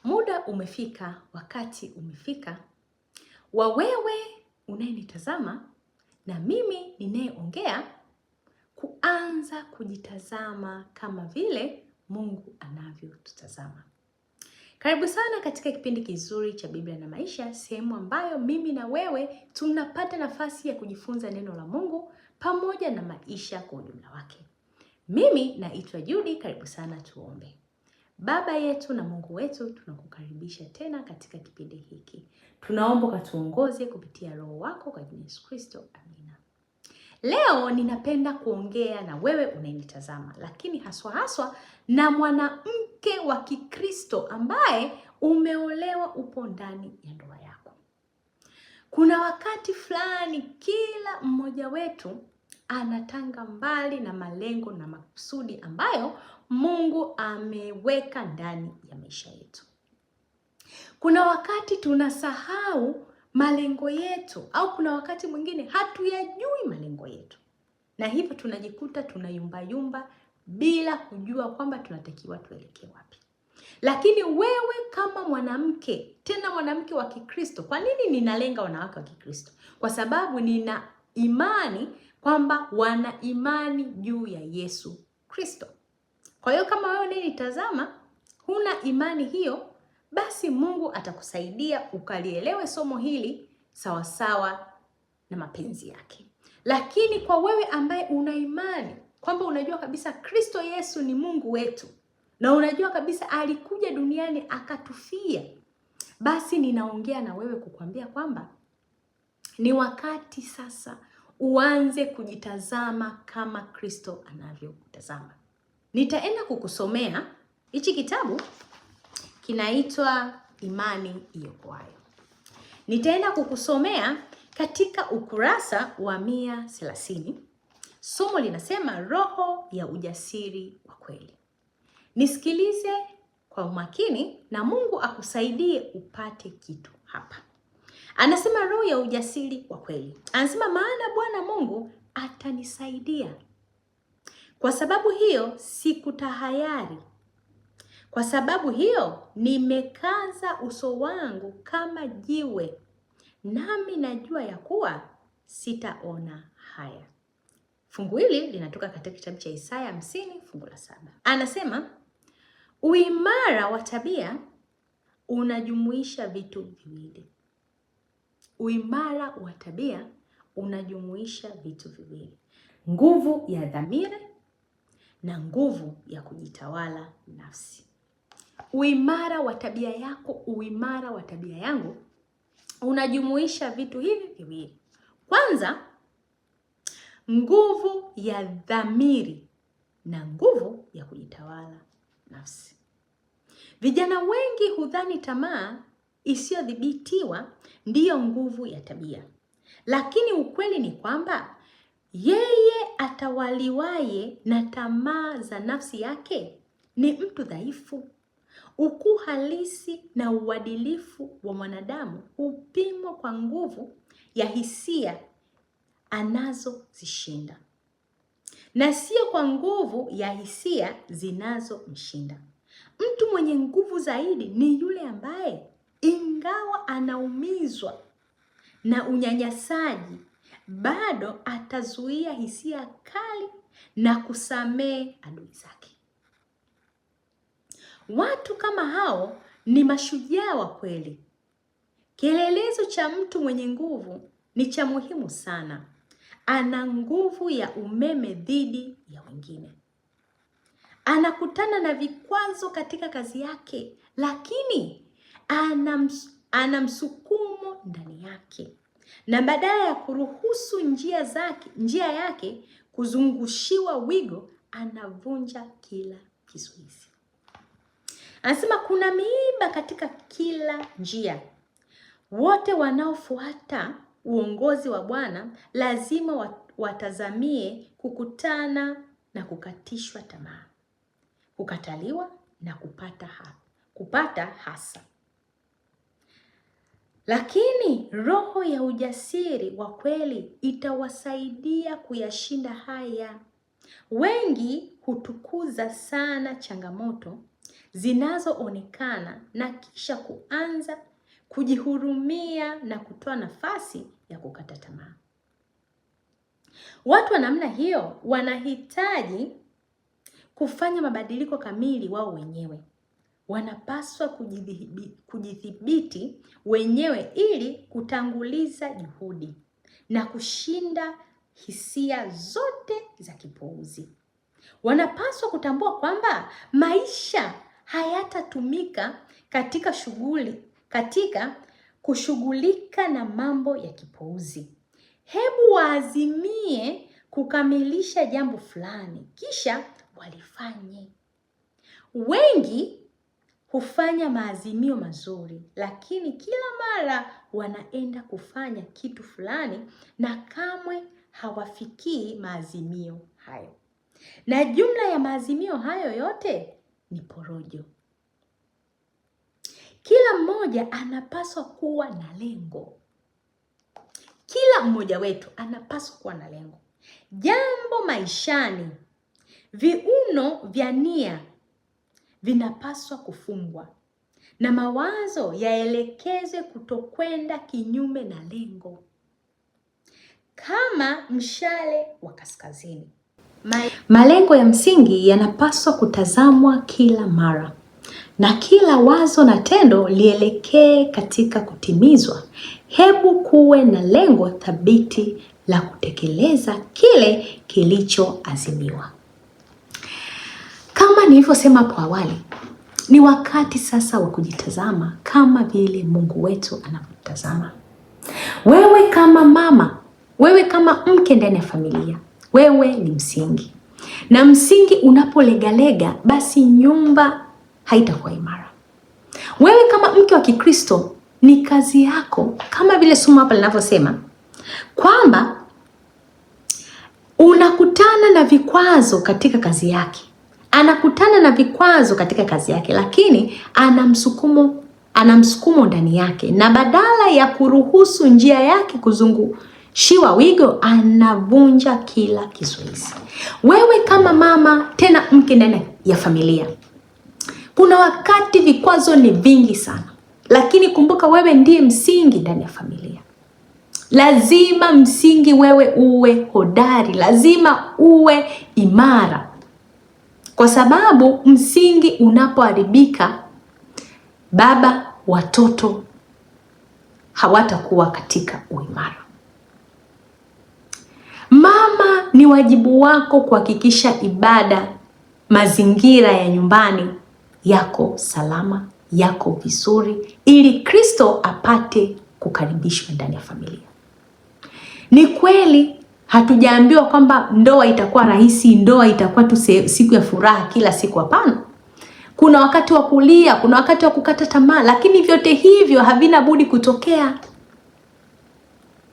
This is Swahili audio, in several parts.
Muda umefika, wakati umefika wa wewe unayenitazama na mimi ninayeongea kuanza kujitazama kama vile Mungu anavyotutazama. Karibu sana katika kipindi kizuri cha Biblia na Maisha, sehemu ambayo mimi na wewe tunapata nafasi ya kujifunza neno la Mungu pamoja na maisha kwa ujumla wake. Mimi naitwa Judy, karibu sana tuombe. Baba yetu na Mungu wetu, tunakukaribisha tena katika kipindi hiki. Tunaomba ukatuongoze kupitia Roho wako kwa jina la Yesu Kristo. Amina. Leo ninapenda kuongea na wewe unayenitazama, lakini haswa na mwanamke wa Kikristo ambaye umeolewa, upo ndani ya ndoa yako. Kuna wakati fulani kila mmoja wetu anatanga mbali na malengo na makusudi ambayo Mungu ameweka ndani ya maisha yetu. Kuna wakati tunasahau malengo yetu, au kuna wakati mwingine hatuyajui malengo yetu, na hivyo tunajikuta tunayumba bila kujua kwamba tunatakiwa tuelekee wapi. Lakini wewe kama mwanamke, tena mwanamke wa Kikristo, kwa nini ninalenga wanawake wa Kikristo? Kwa sababu nina imani kwamba wana imani juu ya Yesu Kristo. Kwa hiyo kama wewe unanitazama huna imani hiyo, basi Mungu atakusaidia ukalielewe somo hili sawasawa na mapenzi yake. Lakini kwa wewe ambaye una imani kwamba unajua kabisa Kristo Yesu ni Mungu wetu, na unajua kabisa alikuja duniani akatufia, basi ninaongea na wewe kukwambia kwamba ni wakati sasa uanze kujitazama kama Kristo anavyokutazama. Nitaenda kukusomea hichi kitabu, kinaitwa Imani Iokoayo. Nitaenda kukusomea katika ukurasa wa 130. Somo linasema roho ya ujasiri wa kweli. Nisikilize kwa umakini na Mungu akusaidie upate kitu hapa. Anasema roho ya ujasiri wa kweli. Anasema maana Bwana Mungu atanisaidia. Kwa sababu hiyo sikutahayari. Kwa sababu hiyo nimekaza uso wangu kama jiwe, nami najua ya kuwa sitaona haya. Fungu hili linatoka katika kitabu cha Isaya 50 fungu la 7. Anasema uimara wa tabia unajumuisha vitu viwili. Uimara wa tabia unajumuisha vitu viwili: nguvu ya dhamiri na nguvu ya kujitawala nafsi. Uimara wa tabia yako, uimara wa tabia yangu unajumuisha vitu hivi viwili. Kwanza, nguvu ya dhamiri na nguvu ya kujitawala nafsi. Vijana wengi hudhani tamaa isiyodhibitiwa ndiyo nguvu ya tabia. Lakini ukweli ni kwamba yeye atawaliwaye na tamaa za nafsi yake ni mtu dhaifu. Ukuu halisi na uadilifu wa mwanadamu hupimwa kwa nguvu ya hisia anazozishinda, na sio kwa nguvu ya hisia zinazomshinda. Mtu mwenye nguvu zaidi ni yule ambaye ingawa anaumizwa na unyanyasaji, bado atazuia hisia kali na kusamehe adui zake. Watu kama hao ni mashujaa wa kweli. Kielelezo cha mtu mwenye nguvu ni cha muhimu sana. Ana nguvu ya umeme dhidi ya wengine. Anakutana na vikwazo katika kazi yake, lakini ana msukumo ndani yake. Na badala ya kuruhusu njia yake kuzungushiwa wigo, anavunja kila kizuizi. Anasema kuna miiba katika kila njia. Wote wanaofuata uongozi wa Bwana lazima watazamie kukutana na kukatishwa tamaa, kukataliwa na kupata hasa. Lakini roho ya ujasiri wa kweli itawasaidia kuyashinda haya. Wengi hutukuza sana changamoto zinazoonekana na kisha kuanza kujihurumia na kutoa nafasi ya kukata tamaa. Watu wa namna hiyo wanahitaji kufanya mabadiliko kamili wao wenyewe. Wanapaswa kujidhibiti wenyewe ili kutanguliza juhudi na kushinda hisia zote za kipuuzi. Wanapaswa kutambua kwamba maisha hayatatumika katika kushughulika na mambo ya kipuuzi. Hebu waazimie kukamilisha jambo fulani kisha walifanye. Wengi hufanya maazimio mazuri, lakini kila mara wanaenda kufanya kitu fulani na kamwe hawafikii maazimio hayo. Na jumla ya maazimio hayo yote ni porojo. Kila mmoja anapaswa kuwa na lengo. Kila mmoja wetu anapaswa kuwa na lengo. Jambo maishani, viuno vya nia vinapaswa kufungwa na mawazo yaelekezwe kutokwenda kinyume na lengo. Kama mshale wa kaskazini, malengo ya msingi yanapaswa kutazamwa kila mara na kila wazo na tendo lielekee katika kutimizwa. Hebu kuwe na lengo thabiti la kutekeleza kile kilichoazimiwa. Kama nilivyosema hapo awali, ni wakati sasa wa kujitazama kama vile Mungu wetu anavyotazama. Wewe kama mama, wewe kama mke ndani ya familia, wewe ni msingi. Na msingi unapolegalega, basi nyumba haitakuwa imara. Wewe kama mke wa Kikristo, ni kazi yako, kama vile somo hapa linavyosema, kwamba unakutana na vikwazo katika kazi yake. Anakutana na vikwazo katika kazi yake, lakini ana msukumo ndani yake, na badala ya kuruhusu njia yake kuzungushiwa wigo, anavunja kila kizuizi. Wewe kama mama, tena mke ndani ya familia, kuna wakati vikwazo ni vingi sana, lakini kumbuka wewe ndiye msingi ndani ya familia. Lazima msingi wewe uwe hodari, lazima uwe imara. Kwa sababu msingi unapoharibika, baba, watoto hawatakuwa katika uimara. Mama, ni wajibu wako kuhakikisha ibada, mazingira ya nyumbani yako salama, yako vizuri, ili Kristo apate kukaribishwa ndani ya familia. Ni kweli hatujaambiwa kwamba ndoa itakuwa rahisi, ndoa itakuwa tu siku ya furaha kila siku. Hapana. Kuna wakati wa kulia, kuna wakati wa kukata tamaa, lakini vyote hivyo havina budi kutokea.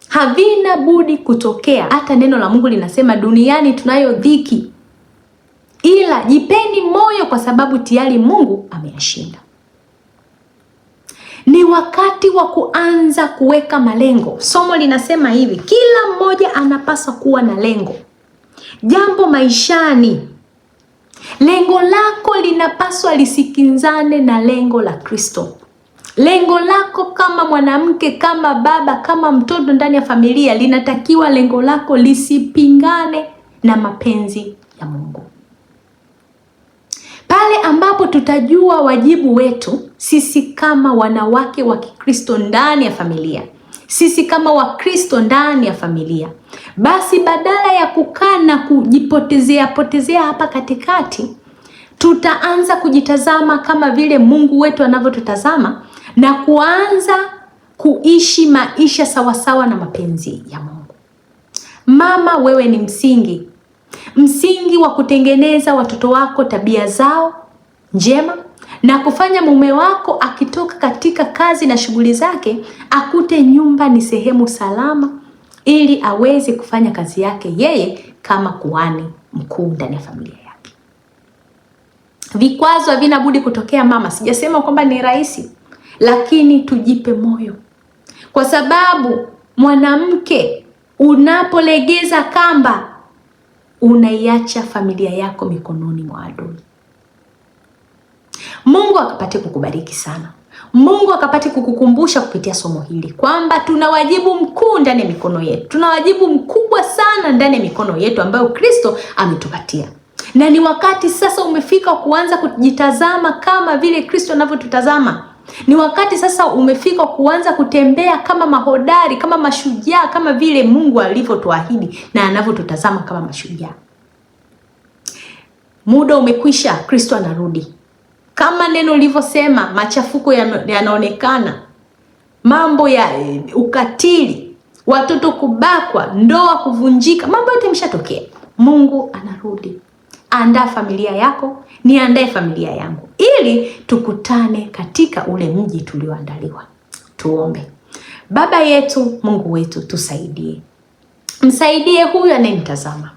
Havina budi kutokea. Hata neno la Mungu linasema duniani tunayo dhiki, ila jipeni moyo kwa sababu tayari Mungu ameyashinda. Ni wakati wa kuanza kuweka malengo. Somo linasema hivi, kila mmoja anapaswa kuwa na lengo. Jambo maishani, lengo lako linapaswa lisikinzane na lengo la Kristo. Lengo lako kama mwanamke, kama baba, kama mtoto ndani ya familia, linatakiwa lengo lako lisipingane na mapenzi ya Mungu. Pale ambapo tutajua wajibu wetu sisi kama wanawake wa Kikristo ndani ya familia, sisi kama Wakristo ndani ya familia, basi badala ya kukaa na kujipotezea hapa katikati, tutaanza kujitazama kama vile Mungu wetu anavyotutazama na kuanza kuishi maisha sawasawa na mapenzi ya Mungu. Mama, wewe ni msingi. Msingi wa kutengeneza watoto wako tabia zao njema na kufanya mume wako akitoka katika kazi na shughuli zake akute nyumba ni sehemu salama, ili aweze kufanya kazi yake yeye kama kuhani mkuu ndani ya familia yake. Vikwazo havina budi kutokea mama. Sijasema kwamba ni rahisi, lakini tujipe moyo, kwa sababu mwanamke, unapolegeza kamba, unaiacha familia yako mikononi mwa adui. Mungu akapate kukubariki sana. Mungu akapate kukukumbusha kupitia somo hili kwamba tuna wajibu mkuu ndani ya mikono yetu. Tuna wajibu mkubwa sana ndani ya mikono yetu ambayo Kristo ametupatia. Na ni wakati sasa umefika kuanza kujitazama kama vile Kristo anavyotutazama. Ni wakati sasa umefika kuanza kutembea kama mahodari, kama mashujaa, kama vile Mungu alivyotuahidi na anavyotutazama kama mashujaa. Muda umekwisha, Kristo anarudi. Kama neno lilivyosema, machafuko yanaonekana, mambo ya ukatili, watoto kubakwa, ndoa kuvunjika, mambo yote yameshatokea. Mungu anarudi. Andaa familia yako, niandae familia yangu, ili tukutane katika ule mji tulioandaliwa. Tuombe. Baba yetu, Mungu wetu, tusaidie. Msaidie huyu anayenitazama,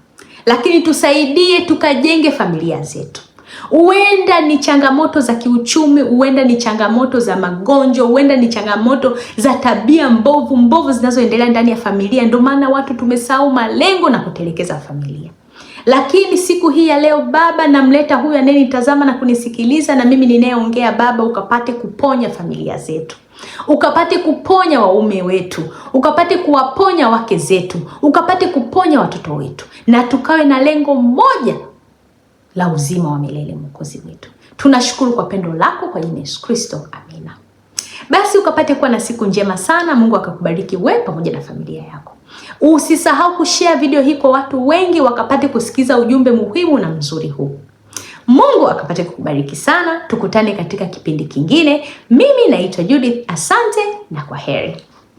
lakini tusaidie tukajenge familia zetu. Huenda ni changamoto za kiuchumi, huenda ni changamoto za magonjwa, huenda ni changamoto za tabia mbovu zinazoendelea ndani ya familia. Ndio maana watu tumesahau malengo na kutelekeza familia. Lakini siku hii ya leo Baba, namleta huyu anayenitazama na kunisikiliza, na mimi ninayeongea Baba, ukapate kuponya familia zetu. Ukapate kuponya waume wetu, ukapate kuwaponya wake zetu, ukapate kuponya watoto wetu, na tukawe na lengo moja la uzima wa milele, Mwokozi wetu. Tunashukuru kwa pendo lako kwa jina la Yesu Kristo. Amina. Basi ukapate kuwa na siku njema sana. Mungu akakubariki wewe pamoja na familia yako. Usisahau kushare video hii kwa watu wengi wakapate kusikiza ujumbe muhimu na mzuri huu. Mungu akapate kukubariki sana. Tukutane katika kipindi kingine. Mimi naitwa Judith. Asante na kwaheri.